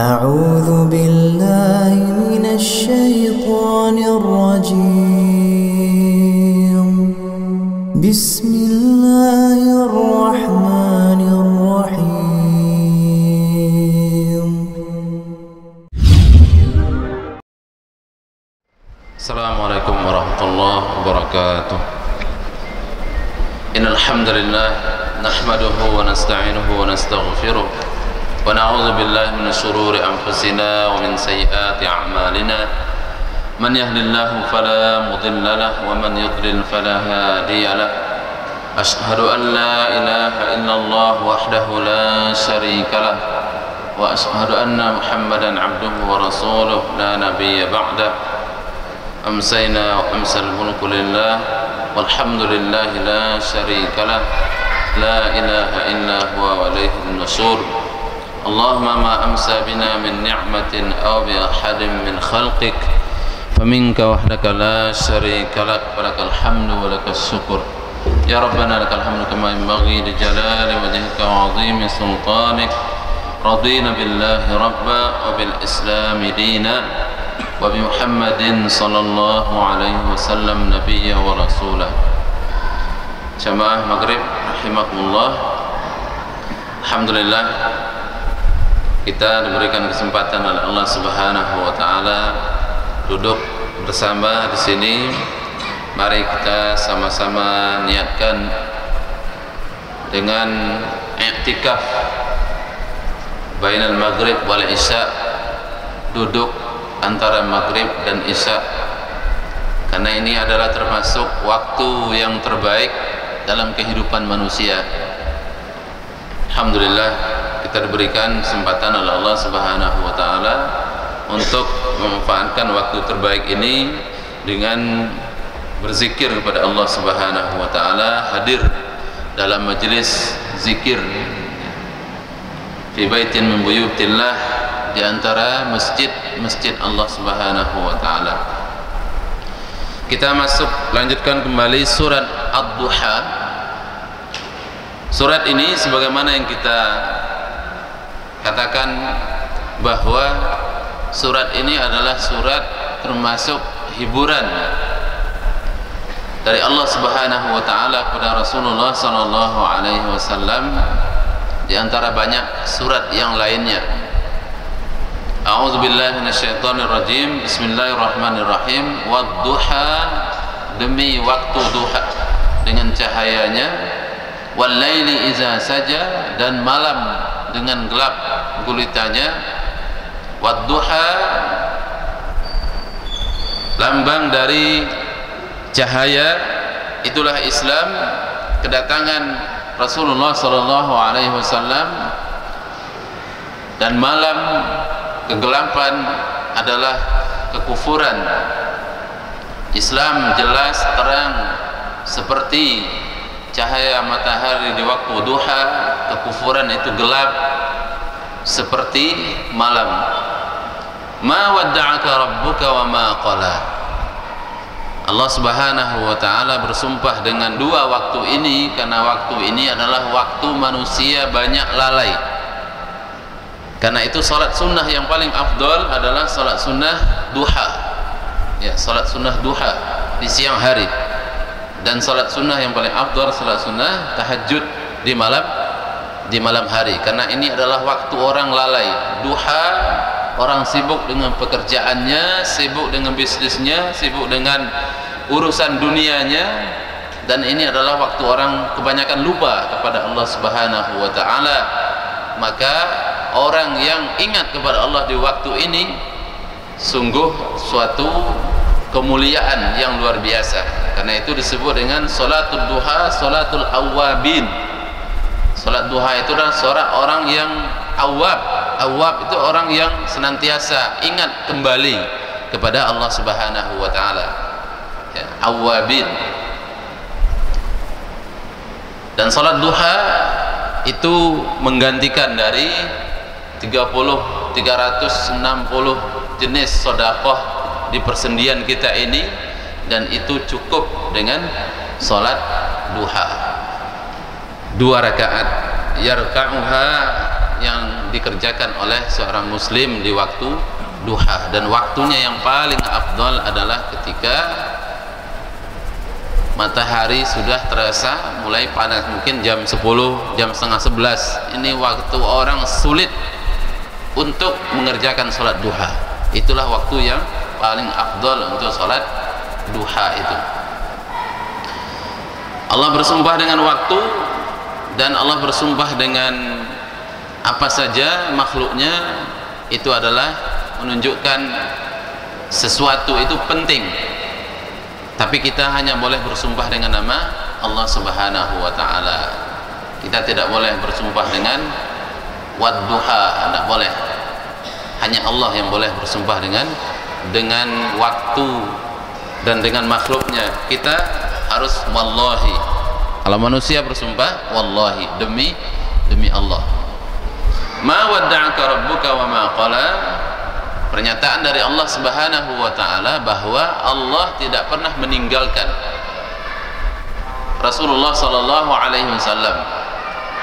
أعوذ بالله من الشيطان الرجيم بسم الله الرحمن الرحيم. السلام عليكم ورحمة الله وبركاته. إن الحمد لله نحمده ونستعينه ونستغفره ونعوذ بالله من شرور أنفسنا ومن سيئات أعمالنا. من يهد الله فلا مضل له ومن يضلل فلا هادي له. أشهد أن لا إله إلا الله وحده لا شريك له وأشهد أن محمدا عبده ورسوله لا نبي بعده. أمسينا وأمسى الملك لله والحمد لله لا شريك له لا إله إلا هو وإليه النشور. اللهم ما أمسى بنا من نعمة أو بأحد من خلقك فمنك وحدك لا شريك لك فلك الحمد ولك الشكر. يا ربنا لك الحمد كما ينبغي لجلال وجهك وعظيم سلطانك. رضينا بالله ربا وبالإسلام دينا وبمحمد صلى الله عليه وسلم نبيا ورسولا. Jamaah Maghrib rahimakumullah. Alhamdulillah kita diberikan kesempatan oleh Allah Subhanahu wa taala duduk bersama di sini. Mari kita sama-sama niatkan dengan i'tikaf bainal maghrib wal isya, duduk antara maghrib dan isya, karena ini adalah termasuk waktu yang terbaik dalam kehidupan manusia. Alhamdulillah kita diberikan kesempatan oleh Allah Subhanahu wa taala untuk memanfaatkan waktu terbaik ini dengan berzikir kepada Allah Subhanahu wa taala, hadir dalam majelis zikir fi baitin min buyutillah, di antara masjid Allah Subhanahu wa taala. Kita lanjutkan kembali surat Ad-Duha. Surat ini sebagaimana yang kita katakan bahwa surat ini adalah surat termasuk hiburan dari Allah Subhanahu wa taala kepada Rasulullah sallallahu alaihi wasallam di antara banyak surat yang lainnya. A'udzu billahi minasyaitonir rajim. Bismillahirrahmanirrahim. Wad-duha, demi waktu duha dengan cahayanya, wal laili iza saja, dan malam dengan gelap gulitanya. Wad-duha, lambang dari cahaya, itulah Islam, kedatangan Rasulullah sallallahu alaihi wasallam, dan malam kegelapan adalah kekufuran. Islam jelas terang seperti cahaya matahari di waktu duha, kekufuran itu gelap seperti malam. Ma wadda'aka rabbuka wa ma qala. Allah Subhanahu wa taala bersumpah dengan dua waktu ini karena waktu ini adalah waktu manusia banyak lalai. Karena itu salat sunnah yang paling afdol adalah salat sunnah duha. Ya, salat sunnah duha di siang hari. Dan salat sunnah yang paling afdol salat sunnah tahajud di malam hari, karena ini adalah waktu orang lalai. Duha, orang sibuk dengan pekerjaannya, sibuk dengan bisnisnya, sibuk dengan urusan dunianya, dan ini adalah waktu orang kebanyakan lupa kepada Allah Subhanahu wa taala. Maka orang yang ingat kepada Allah di waktu ini sungguh suatu kemuliaan yang luar biasa. Karena itu disebut dengan salatul duha, salatul awwabin. Salat duha itu adalah seorang orang yang awwab. Awwab itu orang yang senantiasa ingat kembali kepada Allah Subhanahu wa taala. Ya, awwabin. Dan salat duha itu menggantikan dari 360 jenis sedekah di persendian kita ini, dan itu cukup dengan salat duha 2 rakaat. Yarka'uha yang dikerjakan oleh seorang muslim di waktu duha, dan waktunya yang paling afdal adalah ketika matahari sudah terasa mulai panas, mungkin jam 10, jam setengah 11. Ini waktu orang sulit untuk mengerjakan sholat duha. Itulah waktu yang paling afdal untuk sholat duha itu. Allah bersumpah dengan waktu, dan Allah bersumpah dengan apa saja makhluknya, itu adalah menunjukkan sesuatu itu penting. Tapi kita hanya boleh bersumpah dengan nama Allah Subhanahu wa ta'ala. Kita tidak boleh bersumpah dengan wadduha, tidak boleh. Hanya Allah yang boleh bersumpah dengan waktu dan dengan makhluknya. Kita harus wallahi. Kalau manusia bersumpah wallahi, demi Allah. Ma wadda'aka rabbuka wa ma qala. Pernyataan dari Allah Subhanahu wa ta'ala bahwa Allah tidak pernah meninggalkan Rasulullah sallallahu alaihi wasallam.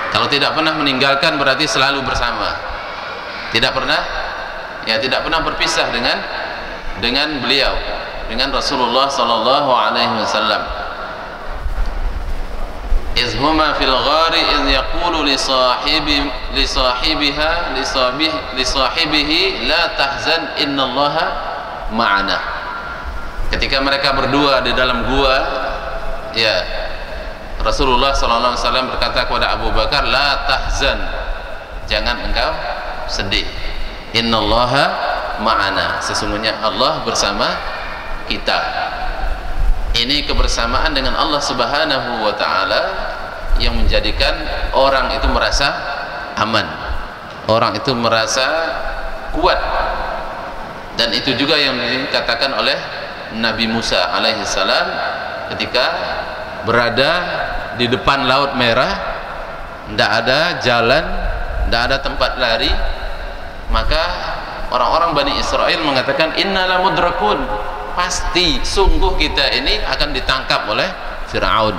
Kalau tidak pernah meninggalkan berarti selalu bersama. Tidak pernah, ya tidak pernah berpisah dengan beliau, dengan Rasulullah sallallahu alaihi wasallam. Izhuma fil ghari iz yaqulu li sahibihi la tahzan innallaha ma'ana. Ketika mereka berdua di dalam gua, ya, Rasulullah sallallahu alaihi wasallam berkata kepada Abu Bakar, la tahzan, jangan engkau sedih, innallaha ma'ana, sesungguhnya Allah bersama kita. Ini kebersamaan dengan Allah Subhanahu wa ta'ala yang menjadikan orang itu merasa aman, orang itu merasa kuat. Dan itu juga yang dikatakan oleh Nabi Musa alaihissalam ketika berada di depan Laut Merah, tidak ada jalan, tidak ada tempat lari, maka orang-orang Bani Israel mengatakan inna lamudrakun, pasti sungguh kita ini akan ditangkap oleh Fir'aun.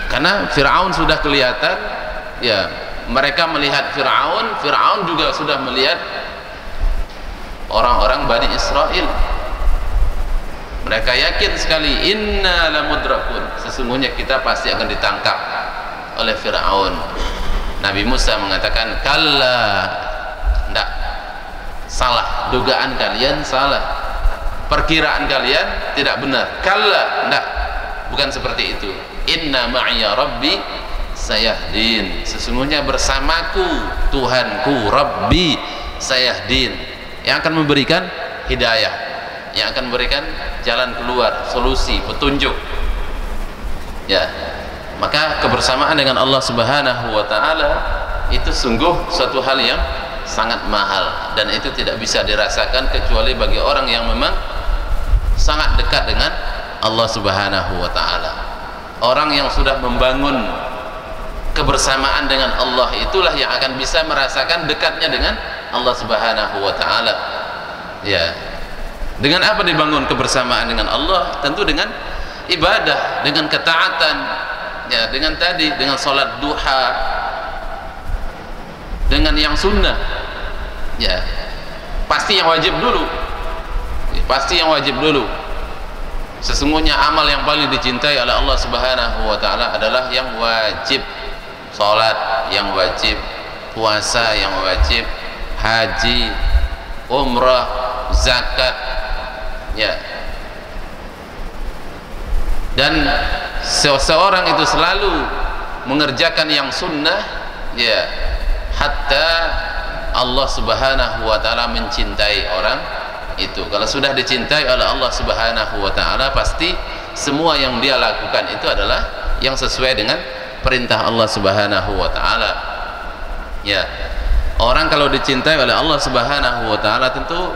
Karena Fir'aun sudah kelihatan, ya, mereka melihat Fir'aun juga sudah melihat orang-orang Bani Israel. Mereka yakin sekali, inna lamudrakun, sesungguhnya kita pasti akan ditangkap oleh Fir'aun. Nabi Musa mengatakan, kalla, tidak, salah, dugaan kalian salah, perkiraan kalian tidak benar. Kalla, tidak, bukan seperti itu. Inna ma'iya rabbi sayahdin, sesungguhnya bersamaku Tuhanku, Rabbi sayahdin, yang akan memberikan hidayah, yang akan memberikan jalan keluar, solusi, petunjuk. Ya, maka kebersamaan dengan Allah Subhanahu wa ta'ala itu sungguh suatu hal yang sangat mahal, dan itu tidak bisa dirasakan kecuali bagi orang yang memang sangat dekat dengan Allah Subhanahu wa ta'ala. Orang yang sudah membangun kebersamaan dengan Allah, itulah yang akan bisa merasakan dekatnya dengan Allah Subhanahu wa ta'ala. Ya, dengan apa dibangun kebersamaan dengan Allah? Tentu dengan ibadah, dengan ketaatan, ya, dengan sholat duha, dengan yang sunnah. Ya, pasti yang wajib dulu, ya, pasti yang wajib dulu. Sesungguhnya amal yang paling dicintai oleh Allah Subhanahu wa ta'ala adalah yang wajib. Salat yang wajib, puasa yang wajib, haji, umrah, zakat, ya. Dan seseorang itu selalu mengerjakan yang sunnah, ya, hatta Allah Subhanahu wa ta'ala mencintai orang itu. Kalau sudah dicintai oleh Allah Subhanahu wa ta'ala, pasti semua yang dia lakukan itu adalah yang sesuai dengan perintah Allah Subhanahu wa ta'ala. Ya, orang kalau dicintai oleh Allah Subhanahu wa ta'ala, tentu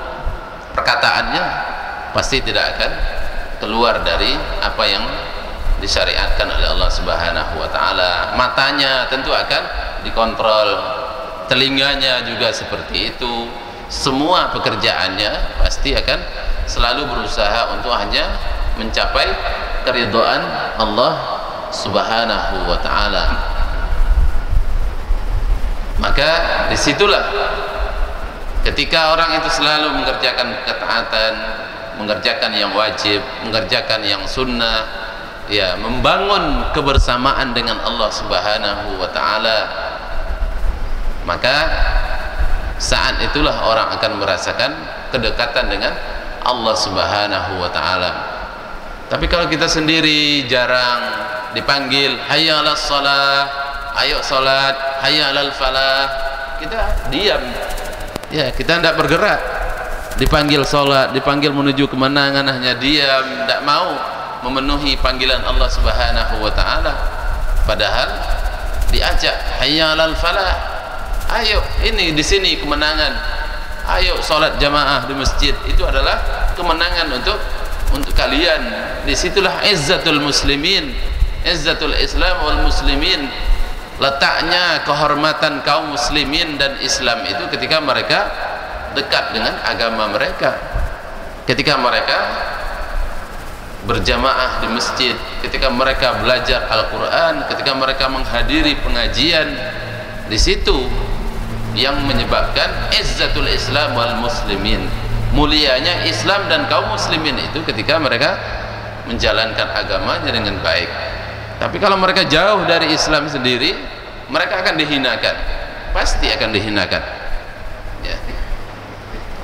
perkataannya pasti tidak akan keluar dari apa yang disyariatkan oleh Allah Subhanahu wa ta'ala. Matanya tentu akan dikontrol, telinganya juga seperti itu. Semua pekerjaannya pasti akan selalu berusaha untuk hanya mencapai keridhaan Allah Subhanahu wa ta'ala. Maka disitulah ketika orang itu selalu mengerjakan ketaatan, mengerjakan yang wajib, mengerjakan yang sunnah, ya, membangun kebersamaan dengan Allah Subhanahu wa ta'ala, maka saat itulah orang akan merasakan kedekatan dengan Allah Subhanahu wa ta'ala. Tapi kalau kita sendiri jarang dipanggil hayya 'alas shalah, ayo salat, hayya 'alal falah, kita diam, ya, kita tidak bergerak. Dipanggil salat, dipanggil menuju kemenangan, hanya diam, tidak mau memenuhi panggilan Allah Subhanahu wa ta'ala. Padahal diajak hayya 'alal falah, ayo, ini di sini kemenangan, ayo salat jamaah di masjid, itu adalah kemenangan untuk kalian. Disitulah izzatul muslimin, izzatul Islam wal muslimin. Letaknya kehormatan kaum muslimin dan Islam itu ketika mereka dekat dengan agama mereka, ketika mereka berjamaah di masjid, ketika mereka belajar Al-Quran, ketika mereka menghadiri pengajian. Di situ yang menyebabkan izzatul Islam wal muslimin, mulianya Islam dan kaum muslimin itu ketika mereka menjalankan agamanya dengan baik. Tapi kalau mereka jauh dari Islam sendiri, mereka akan dihinakan, pasti akan dihinakan, ya.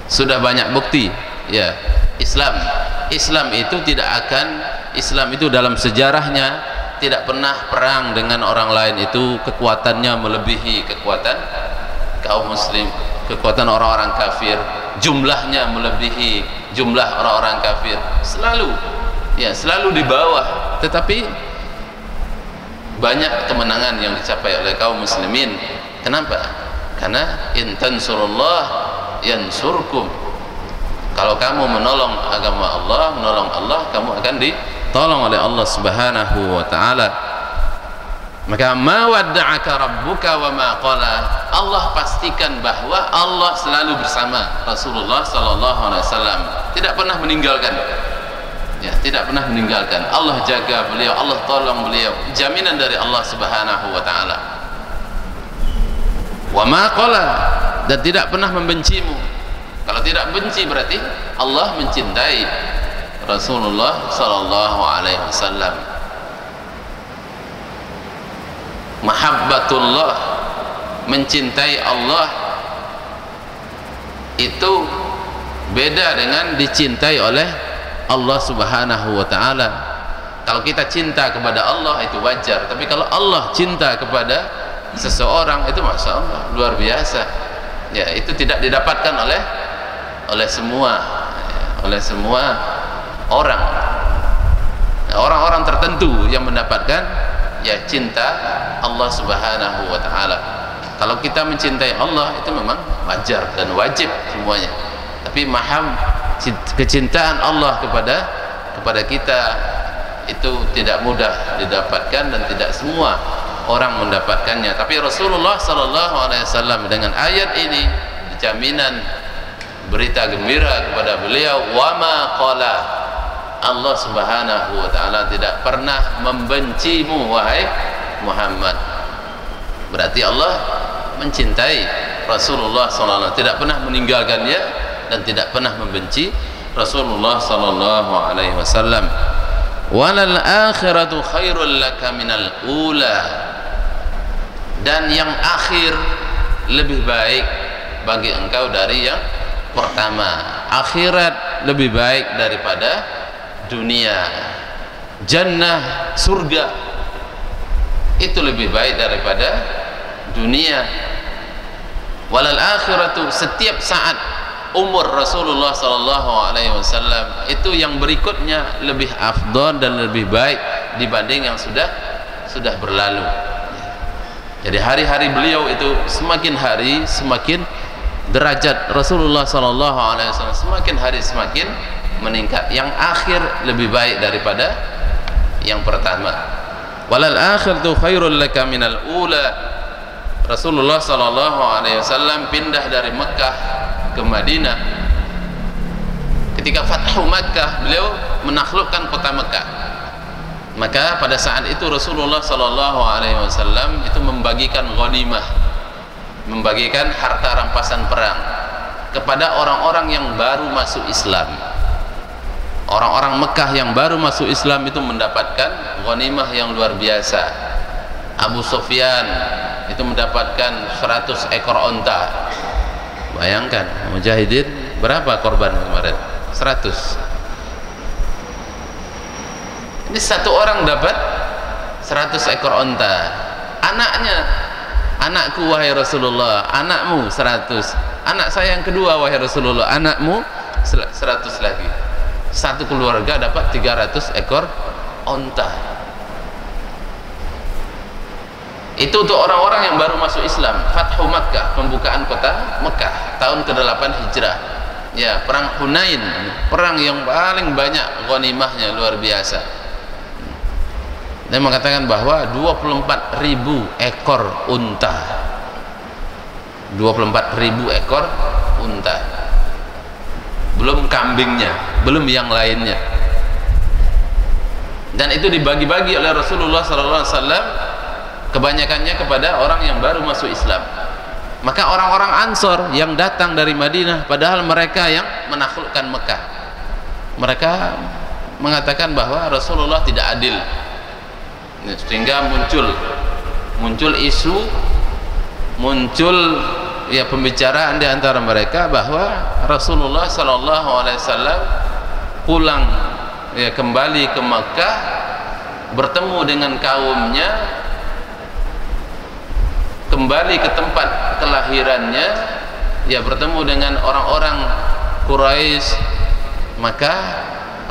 Sudah banyak bukti, ya, Islam itu tidak akan, Islam itu dalam sejarahnya tidak pernah perang dengan orang lain itu kekuatannya melebihi kekuatan kaum muslim, kekuatan orang-orang kafir, jumlahnya melebihi jumlah orang-orang kafir, selalu, ya, selalu di bawah. Tetapi banyak kemenangan yang dicapai oleh kaum muslimin. Kenapa? Karena in tansurullah yansurkum. Kalau kamu menolong agama Allah, menolong Allah, kamu akan ditolong oleh Allah Subhanahu wa ta'ala. Maka ma wadda'aka rabbuka wa ma qala. Allah pastikan bahwa Allah selalu bersama Rasulullah sallallahu alaihi wasallam, tidak pernah meninggalkan, ya, tidak pernah meninggalkan. Allah jaga beliau, Allah tolong beliau, jaminan dari Allah Subhanahu wa ta'ala. Wa ma qala, dan tidak pernah membencimu. Kalau tidak benci berarti Allah mencintai Rasulullah sallallahu alaihi wasallam. Mahabbatullah, mencintai Allah itu beda dengan dicintai oleh Allah Subhanahu wa ta'ala. Kalau kita cinta kepada Allah itu wajar, tapi kalau Allah cinta kepada seseorang itu masya Allah luar biasa, ya, itu tidak didapatkan oleh semua, ya, oleh semua orang. Orang-orang tertentu yang mendapatkan, ya, cinta Allah Subhanahu wa ta'ala. Kalau kita mencintai Allah itu memang wajar dan wajib semuanya, tapi kecintaan Allah kepada kita itu tidak mudah didapatkan dan tidak semua orang mendapatkannya. Tapi Rasulullah sallallahu alaihi wasallam dengan ayat ini jaminan, berita gembira kepada beliau, wa ma qala, Allah Subhanahu wa ta'ala tidak pernah membencimu wahai Muhammad. Berarti Allah mencintai Rasulullah sallallahu alaihi wasallam, tidak pernah meninggalkannya dan tidak pernah membenci Rasulullah sallallahu alaihi wasallam. Walal akhiratu khairul laka minal ula, dan yang akhir lebih baik bagi engkau dari yang pertama. Akhirat lebih baik daripada dunia. Jannah, surga, itu lebih baik daripada dunia. Walal akhiratu, setiap saat umur Rasulullah sallallahu alaihi wasallam itu yang berikutnya lebih afdal dan lebih baik dibanding yang sudah berlalu. Jadi hari-hari beliau itu semakin hari semakin derajat Rasulullah sallallahu alaihi wasallam semakin hari semakin meningkat. Yang akhir lebih baik daripada yang pertama. Walal akhiratu khairul laka minal ula. Rasulullah sallallahu alaihi wasallam pindah dari Mekah ke Madinah. Ketika Fathu Makkah, beliau menaklukkan kota Mekah. Maka pada saat itu Rasulullah sallallahu alaihi wasallam itu membagikan ghanimah. membagikan harta rampasan perang kepada orang-orang yang baru masuk Islam. Orang-orang Mekah yang baru masuk Islam itu mendapatkan ghanimah yang luar biasa. Abu Sufyan itu mendapatkan 100 ekor onta. Bayangkan, mujahidin berapa korban kemarin? 100. Ini satu orang dapat 100 ekor onta. Anaknya, anakku wahai Rasulullah, anakmu 100. Anak saya yang kedua wahai Rasulullah, anakmu 100 lagi. Satu keluarga dapat 300 ekor onta. Itu untuk orang-orang yang baru masuk Islam. Fathu Makkah, pembukaan kota Mekah tahun ke-8 Hijrah. Ya, perang Hunain, perang yang paling banyak ghanimahnya, luar biasa. Dia mengatakan bahwa 24.000 ekor unta. 24.000 ekor unta. Belum kambingnya, belum yang lainnya. Dan itu dibagi-bagi oleh Rasulullah SAW, kebanyakannya kepada orang yang baru masuk Islam. Maka orang-orang Ansor yang datang dari Madinah, padahal mereka yang menaklukkan Mekah, mereka mengatakan bahwa Rasulullah tidak adil. Sehingga muncul isu, muncul ya pembicaraan di antara mereka bahwa Rasulullah SAW pulang ya kembali ke Mekah, bertemu dengan kaumnya, kembali ke tempat kelahirannya, ya bertemu dengan orang-orang Quraisy. Maka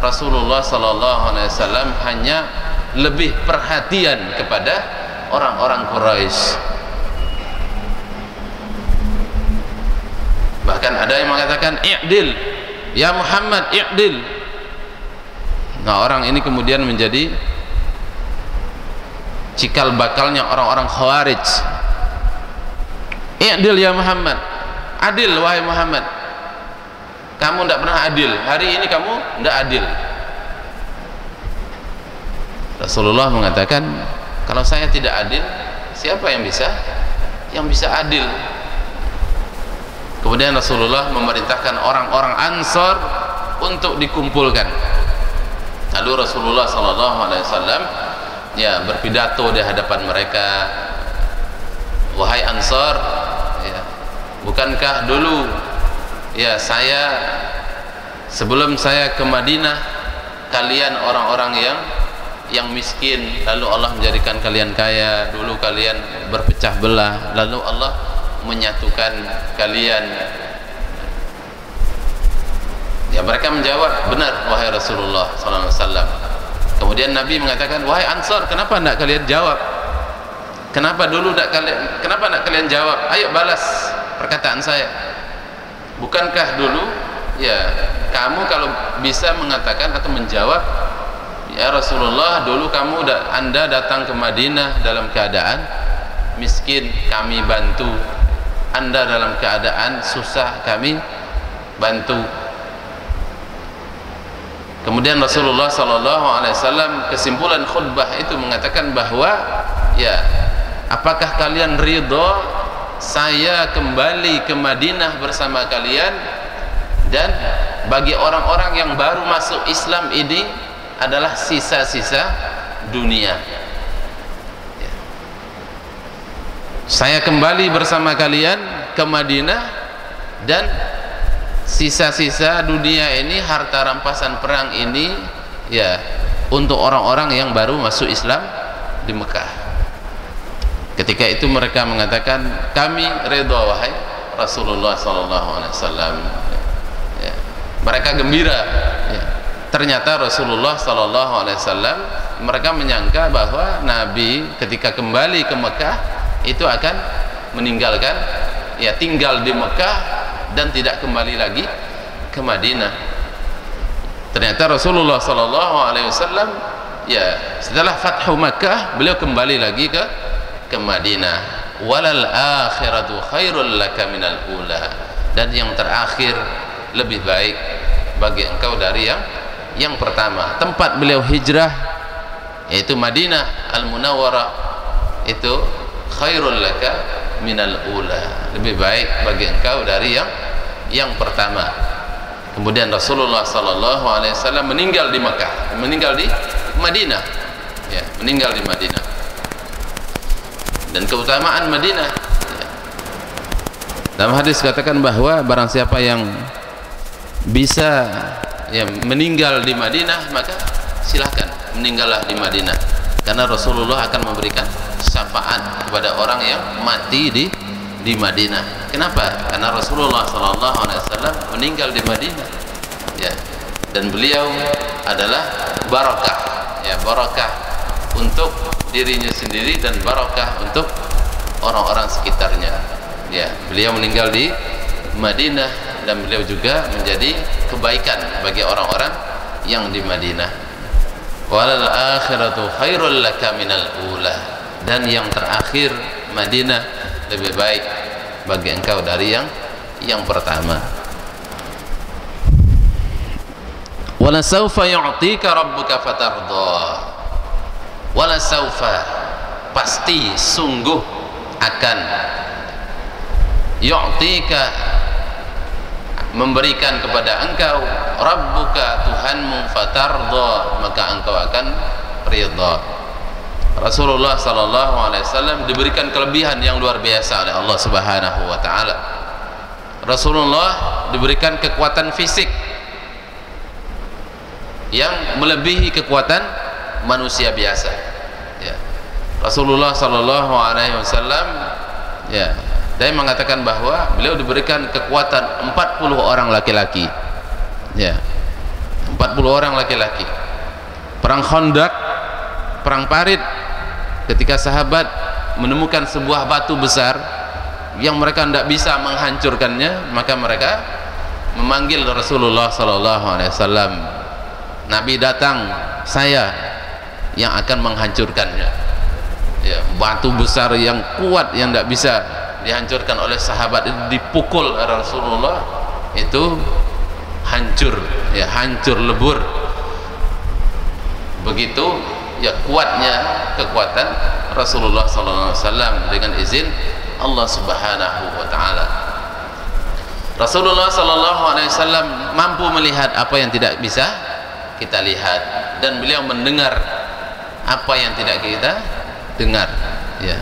Rasulullah SAW hanya lebih perhatian kepada orang-orang Quraisy. Bahkan ada yang mengatakan i'dil ya Muhammad, i'dil. Nah, orang ini kemudian menjadi cikal bakalnya orang-orang Khawarij. I'dil ya Muhammad, adil wahai Muhammad. Kamu tidak pernah adil, hari ini kamu tidak adil. Rasulullah mengatakan, kalau saya tidak adil, siapa yang bisa adil? Kemudian Rasulullah memerintahkan orang-orang Ansor untuk dikumpulkan. Lalu Rasulullah SAW ya berpidato di hadapan mereka, wahai Ansor, ya, bukankah dulu ya sebelum saya ke Madinah, kalian orang-orang yang miskin, lalu Allah menjadikan kalian kaya. Dulu kalian berpecah belah, lalu Allah menyatukan kalian. Ya, mereka menjawab, benar wahai Rasulullah SAW. Kemudian Nabi mengatakan, wahai Ansor, kenapa tidak kalian jawab? Kenapa tidak kalian jawab? Ayo balas perkataan saya. Bukankah dulu ya kamu kalau bisa mengatakan atau menjawab, ya Rasulullah, dulu Anda datang ke Madinah dalam keadaan miskin, kami bantu. Anda dalam keadaan susah, kami bantu. Kemudian Rasulullah SAW kesimpulan khutbah itu mengatakan bahwa ya, apakah kalian ridho saya kembali ke Madinah bersama kalian, dan bagi orang-orang yang baru masuk Islam ini adalah sisa-sisa dunia. Saya kembali bersama kalian ke Madinah, dan sisa-sisa dunia ini, harta rampasan perang ini ya untuk orang-orang yang baru masuk Islam di Mekah. Ketika itu mereka mengatakan, kami redha wahai Rasulullah SAW. Ya. Mereka gembira. Ya. Ternyata Rasulullah SAW, mereka menyangka bahwa Nabi ketika kembali ke Mekah itu akan meninggalkan, ya tinggal di Mekah dan tidak kembali lagi ke Madinah. Ternyata Rasulullah SAW ya setelah Fathu Makkah beliau kembali lagi ke Madinah. Walal akhiratu khairul laka minal ula, dan yang terakhir lebih baik bagi engkau dari yang pertama. Tempat beliau hijrah yaitu Madinah Al-Munawwarah itu khairul laka minal ula, lebih baik bagi engkau dari yang pertama. Kemudian Rasulullah sallallahu alaihi wasallam meninggal di Makkah, meninggal di Madinah, ya, meninggal di Madinah. Dan keutamaan Madinah, ya. Dalam hadis katakan bahwa barang siapa yang bisa ya meninggal di Madinah, maka silahkan meninggallah di Madinah, karena Rasulullah akan memberikan syafaat kepada orang yang mati di Madinah. Kenapa? Karena Rasulullah SAW meninggal di Madinah, ya, dan beliau adalah barakah, ya, barakah untuk dirinya sendiri dan barakah untuk orang-orang sekitarnya. Ya, beliau meninggal di Madinah dan beliau juga menjadi kebaikan bagi orang-orang yang di Madinah. Walal akhiratu khairul laka minal ula, dan yang terakhir Madinah lebih baik bagi engkau dari yang pertama. Wala saufa yu'tika rabbuka fatardha, wala saufa, pasti sungguh akan, yu'tika, memberikan kepada engkau, rabbuka, Tuhanmu, fatardha, maka engkau akan ridha. Rasulullah sallallahu alaihi wasallam diberikan kelebihan yang luar biasa oleh Allah Subhanahu wa taala. Rasulullah diberikan kekuatan fisik yang melebihi kekuatan manusia biasa, ya. Rasulullah sallallahu alaihi wasallam, ya, dia mengatakan bahwa beliau diberikan kekuatan 40 orang laki-laki, ya, 40 orang laki-laki. Perang Khandaq, perang Parit, ketika sahabat menemukan sebuah batu besar yang mereka tidak bisa menghancurkannya, maka mereka memanggil Rasulullah sallallahu alaihi wasallam. Nabi datang, saya yang akan menghancurkannya, ya, batu besar yang kuat yang tidak bisa dihancurkan oleh sahabat itu dipukul Rasulullah, itu hancur, ya, hancur lebur. Begitu ya kuatnya kekuatan Rasulullah SAW dengan izin Allah Subhanahu wa taala. Rasulullah SAW mampu melihat apa yang tidak bisa kita lihat, dan beliau mendengar apa yang tidak kita dengar, ya.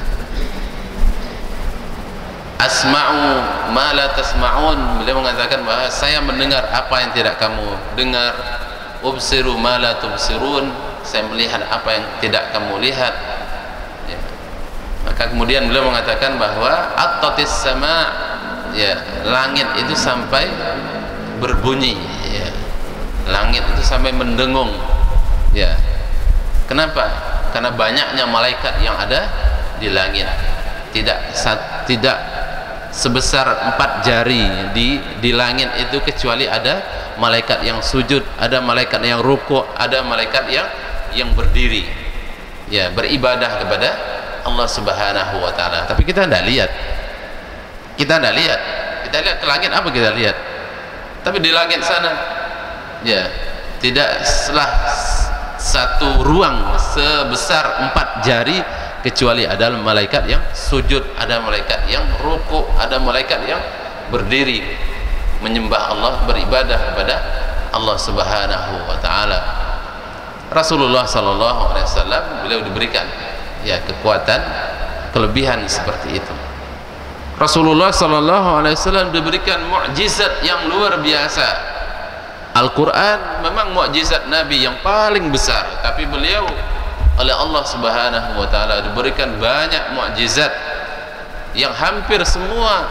Asma'u ma la tasma'un, beliau mengatakan bahwa saya mendengar apa yang tidak kamu dengar. Ubsiru ma la tubsirun, saya melihat apa yang tidak kamu lihat, ya. Maka kemudian beliau mengatakan bahwa at-tatis sama, ya, langit itu sampai berbunyi, ya. Langit itu sampai mendengung, ya. Kenapa? Karena banyaknya malaikat yang ada di langit. Tidak sebesar 4 jari di langit itu, kecuali ada malaikat yang sujud, ada malaikat yang rukuk, ada malaikat yang berdiri, ya, beribadah kepada Allah Subhanahu wa taala. Tapi kita tidak lihat. Kita tidak lihat. Kita lihat ke langit, apa kita lihat? Tapi di langit sana, ya, tidak setelah satu ruang sebesar 4 jari, kecuali ada malaikat yang sujud, ada malaikat yang rukuk, ada malaikat yang berdiri menyembah Allah, beribadah kepada Allah Subhanahu wa taala. Rasulullah sallallahu alaihi wasallam beliau diberikan, ya, kekuatan, kelebihan seperti itu. Rasulullah sallallahu alaihi wasallam diberikan mukjizat yang luar biasa. Al-Quran memang mukjizat Nabi yang paling besar, tapi beliau oleh Allah Subhanahu wa taala diberikan banyak mukjizat yang hampir semua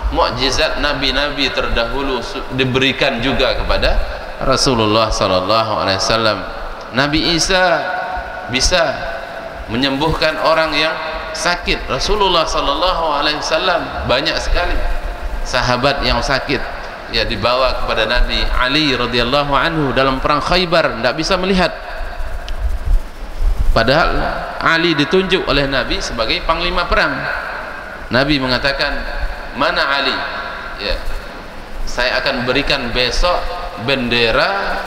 mukjizat nabi-nabi terdahulu diberikan juga kepada Rasulullah sallallahu alaihi wasallam. Nabi Isa bisa menyembuhkan orang yang sakit. Rasulullah sallallahu alaihi wasallam banyak sekali sahabat yang sakit, ya, dibawa kepada Nabi. Ali radhiyallahu anhu dalam perang Khaybar tidak bisa melihat, padahal Ali ditunjuk oleh Nabi sebagai panglima perang. Nabi mengatakan, mana Ali? Ya, saya akan berikan besok bendera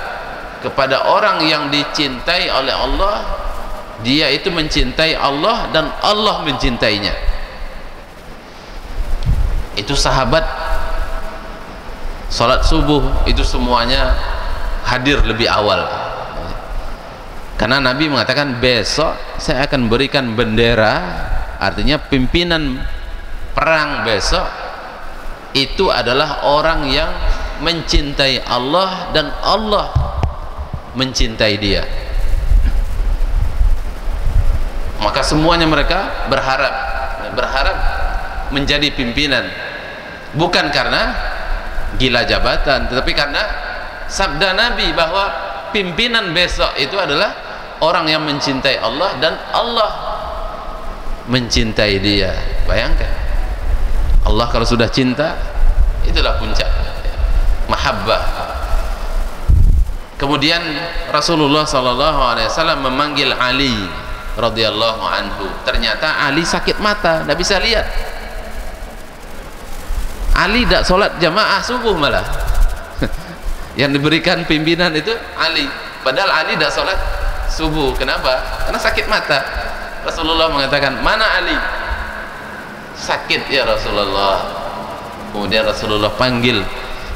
kepada orang yang dicintai oleh Allah. Dia itu mencintai Allah dan Allah mencintainya. Itu sahabat sholat subuh itu semuanya hadir lebih awal, karena Nabi mengatakan besok saya akan berikan bendera, artinya pimpinan perang besok itu adalah orang yang mencintai Allah dan Allah mencintai dia. Maka semuanya mereka berharap menjadi pimpinan, bukan karena gila jabatan, tetapi karena sabda Nabi bahwa pimpinan besok itu adalah orang yang mencintai Allah dan Allah mencintai dia. Bayangkan, Allah kalau sudah cinta, itulah puncak mahabbah. Kemudian Rasulullah SAW memanggil Ali radhiyallahu anhu. Ternyata Ali sakit mata, tidak bisa lihat. Ali tidak sholat jamaah subuh malah. Yang diberikan pimpinan itu Ali, padahal Ali tidak sholat subuh. Kenapa? Karena sakit mata. Rasulullah mengatakan, mana Ali? Sakit ya Rasulullah. Kemudian Rasulullah panggil,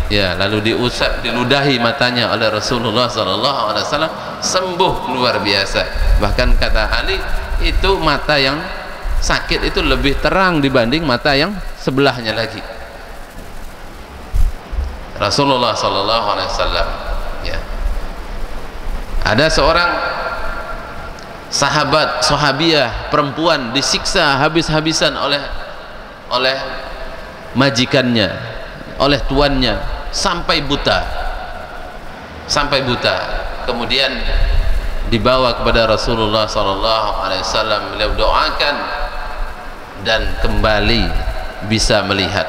ya, lalu diusap, diludahi matanya oleh Rasulullah SAW, sembuh luar biasa. Bahkan kata Ali, itu mata yang sakit itu lebih terang dibanding mata yang sebelahnya lagi. Rasulullah SAW, ya. Ada seorang sahabiah perempuan disiksa habis-habisan oleh majikannya, oleh tuannya, sampai buta. Kemudian dibawa kepada Rasulullah SAW, beliau doakan dan kembali bisa melihat.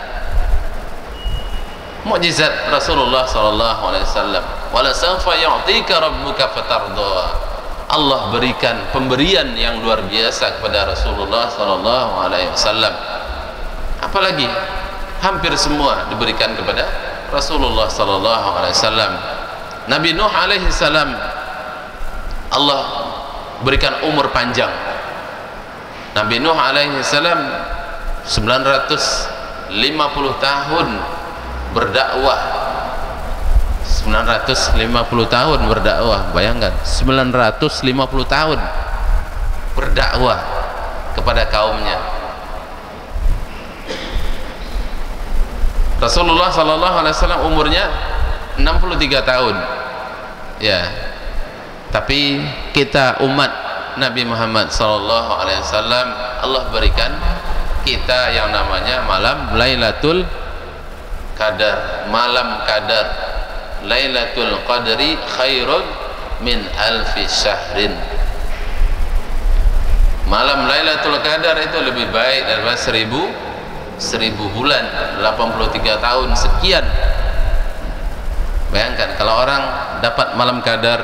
Mukjizat Rasulullah SAW. Wala sawfa yu'tika rabbuka fatarda. Allah berikan pemberian yang luar biasa kepada Rasulullah SAW. Apalagi hampir semua diberikan kepada Rasulullah SAW. Nabi Nuh alaihi salam, Allah berikan umur panjang. Nabi Nuh alaihi salam 950 tahun berdakwah. 950 tahun berdakwah. Bayangkan, 950 tahun berdakwah kepada kaumnya. Rasulullah SAW umurnya 63 tahun, ya. Tapi kita umat Nabi Muhammad SAW, Allah berikan kita yang namanya malam Lailatul Qadar, malam Qadar. Lailatul Qadri khairun min alfi syahrin. Malam Lailatul Qadar itu lebih baik daripada 1000 bulan, 83 tahun sekian. Bayangkan kalau orang dapat malam Qadar,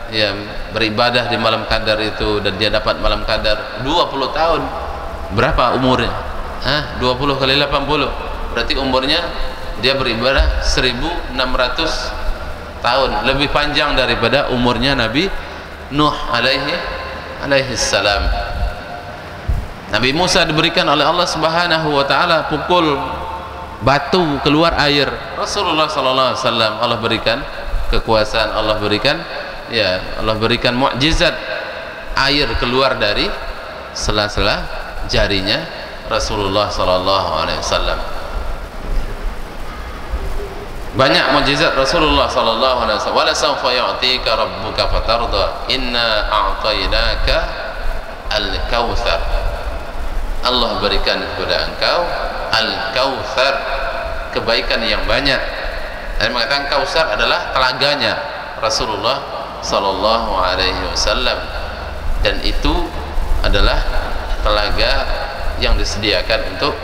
ya, beribadah di malam Qadar itu, dan dia dapat malam Qadar 20 tahun. Berapa umurnya? 20 kali 80, berarti umurnya dia beribadah 1600 tahun, lebih panjang daripada umurnya Nabi Nuh alaihi salam. Nabi Musa diberikan oleh Allah Subhanahu wa taala pukul batu keluar air. Rasulullah SAW Allah berikan kekuasaan, Allah berikan mukjizat air keluar dari sela-sela jarinya Rasulullah SAW. Banyak mukjizat Rasulullah SAW. Wala sawfa yu'tika rabbuka fatarda, inna a'tainaka al-kautsar. Allah berikan kepada engkau al-kautsar, kebaikan yang banyak. Dan mengatakan Kautsar adalah telaganya Rasulullah SAW, dan itu adalah telaga yang disediakan untuk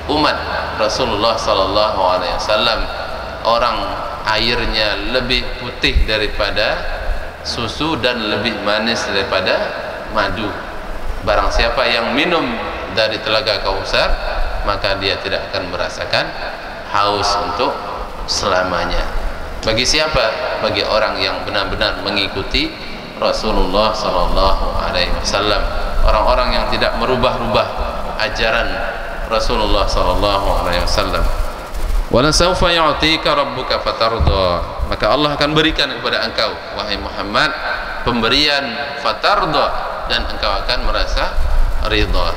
umat Rasulullah SAW. Orang airnya lebih putih daripada susu dan lebih manis daripada madu. Barang siapa yang minum dari telaga Kautsar, maka dia tidak akan merasakan haus untuk selamanya. Bagi siapa? Bagi orang yang benar-benar mengikuti Rasulullah SAW. Orang-orang yang tidak merubah-rubah ajaran Rasulullah sallallahu alaihi wasallam. Wala sawfa yu'tika rabbuka fatarda, maka Allah akan berikan kepada engkau wahai Muhammad pemberian fatarda, dan engkau akan merasa ridha.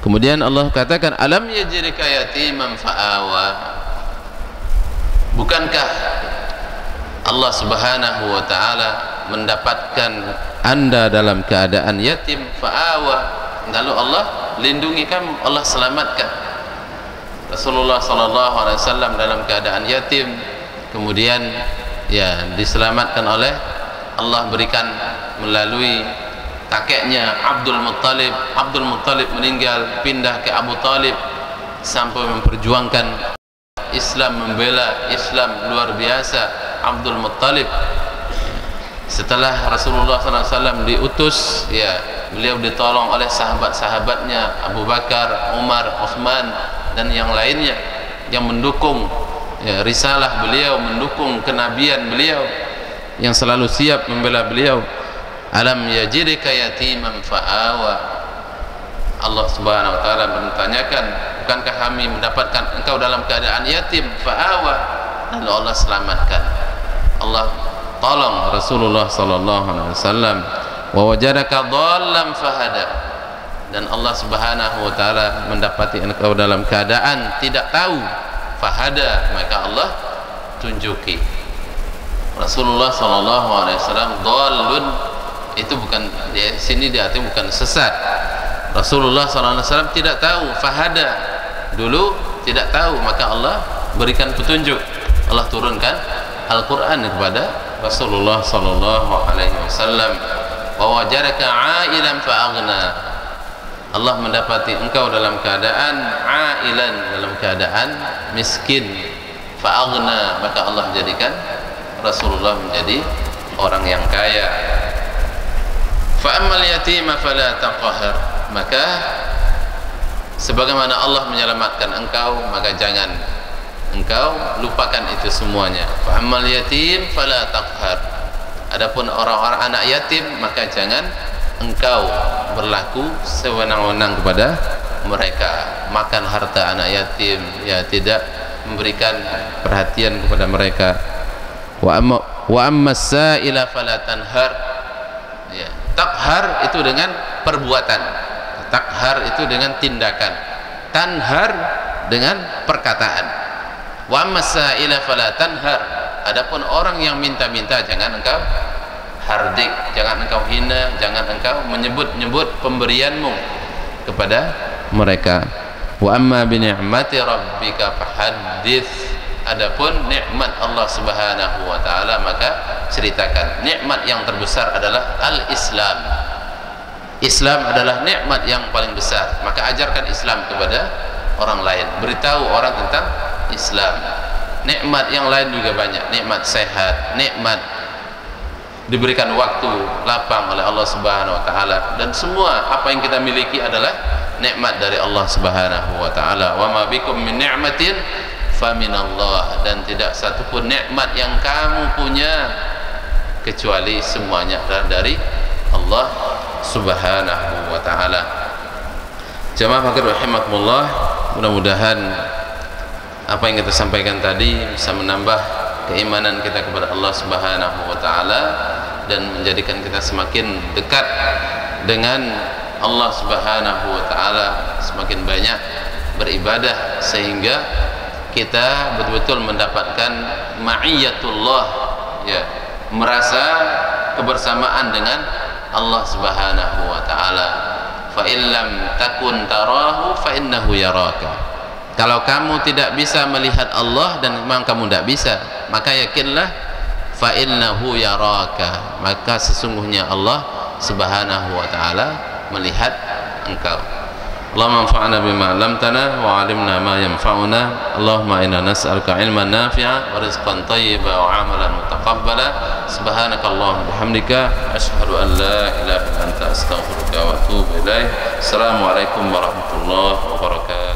Kemudian Allah katakan alam yajidka yatiman fa'awa, bukankah Allah subhanahu wa ta'ala mendapatkan anda dalam keadaan yatim fa'awa, lalu Allah lindungi kamu, Allah selamatkan. Rasulullah sallallahu alaihi wasallam dalam keadaan yatim, kemudian ya diselamatkan oleh Allah, berikan melalui kakeknya Abdul Muttalib. Abdul Muttalib meninggal, pindah ke Abu Talib sampai memperjuangkan Islam, membela Islam luar biasa Abdul Muttalib. Setelah Rasulullah SAW diutus, ya beliau ditolong oleh sahabat-sahabatnya Abu Bakar, Umar, Utsman dan yang lainnya yang mendukung ya, risalah beliau, mendukung kenabian beliau, yang selalu siap membela beliau. Alam yajidka yatiman fa'awa, Allah subhanahu wa ta'ala bertanyakan, bukankah kami mendapatkan engkau dalam keadaan yatim fa'awa, lalu Allah selamatkan. Allah tolong Rasulullah sallallahu alaihi wasallam. Wa wajadaka dhallan fahada, dan Allah subhanahu wa ta'ala mendapati engkau dalam keadaan tidak tahu, fahada, maka Allah tunjuki. Rasulullah sallallahu alaihi wasallam dhallun itu bukan di sini diartikan bukan sesat. Rasulullah sallallahu alaihi wasallam tidak tahu, fahada, dulu tidak tahu, maka Allah berikan petunjuk. Allah turunkan Al-Qur'an kepada Rasulullah sallallahu alaihi wasallam. Wa wajadaka 'ailan fa'aghna, Allah mendapati engkau dalam keadaan 'ailan, dalam keadaan miskin, fa'aghna, maka Allah jadikan Rasulullah menjadi orang yang kaya. Fa'ammal yatima fala taqhar, maka sebagaimana Allah menyelamatkan engkau, maka jangan engkau lupakan itu semuanya. Fa'ammal yatim fala taqhar, adapun orang-orang anak yatim, maka jangan engkau berlaku sewenang-wenang kepada mereka, makan harta anak yatim, ya tidak memberikan perhatian kepada mereka. Wa amma sa'ila fala tanhar, ya, takhar itu dengan perbuatan, takhar itu dengan tindakan, tanhar dengan perkataan. Wa amma sa'ila fala tanhar, adapun orang yang minta-minta jangan engkau hardik, jangan engkau hina, jangan engkau menyebut-nyebut pemberianmu kepada mereka. Wa amma bi ni'mati rabbika fahaddits, adapun nikmat Allah subhanahu wa ta'ala maka ceritakan. Nikmat yang terbesar adalah al-Islam. Islam adalah nikmat yang paling besar, maka ajarkan Islam kepada orang lain, beritahu orang tentang Islam. Nikmat yang lain juga banyak, nikmat sehat, nikmat diberikan waktu lapang oleh Allah subhanahu wa ta'ala, dan semua apa yang kita miliki adalah nikmat dari Allah subhanahu wa ta'ala. Wa ma bikum min ni'matin faminallah, dan tidak satupun nikmat yang kamu punya kecuali semuanya adalah dari Allah subhanahu wa ta'ala. Jamaah fakir rahimakumullah, mudah-mudahan apa yang kita sampaikan tadi bisa menambah keimanan kita kepada Allah subhanahu wa ta'ala dan menjadikan kita semakin dekat dengan Allah subhanahu wa ta'ala, semakin banyak beribadah sehingga kita betul-betul mendapatkan ma'iyatullah, ya, merasa kebersamaan dengan Allah subhanahu wa ta'ala. Fa illam takun tarahu fa innahu yaraka, kalau kamu tidak bisa melihat Allah, dan memang kamu tidak bisa, maka yakinlah fa innahu yaraka, maka sesungguhnya Allah subhanahu wa ta'ala melihat engkau. Allahumma anfa'na bima 'allamtana wa 'allimna ma yanfa'una. Allahumma inna nas'aluka 'ilman nafi'a wa rizqan thayyiban wa 'amalan mutaqabbala. Subhanakallahumma bihamdika asyhadu an la ilaha illa anta astaghfiruka wa atubu ilaik. Assalamualaikum warahmatullahi wabarakatuh.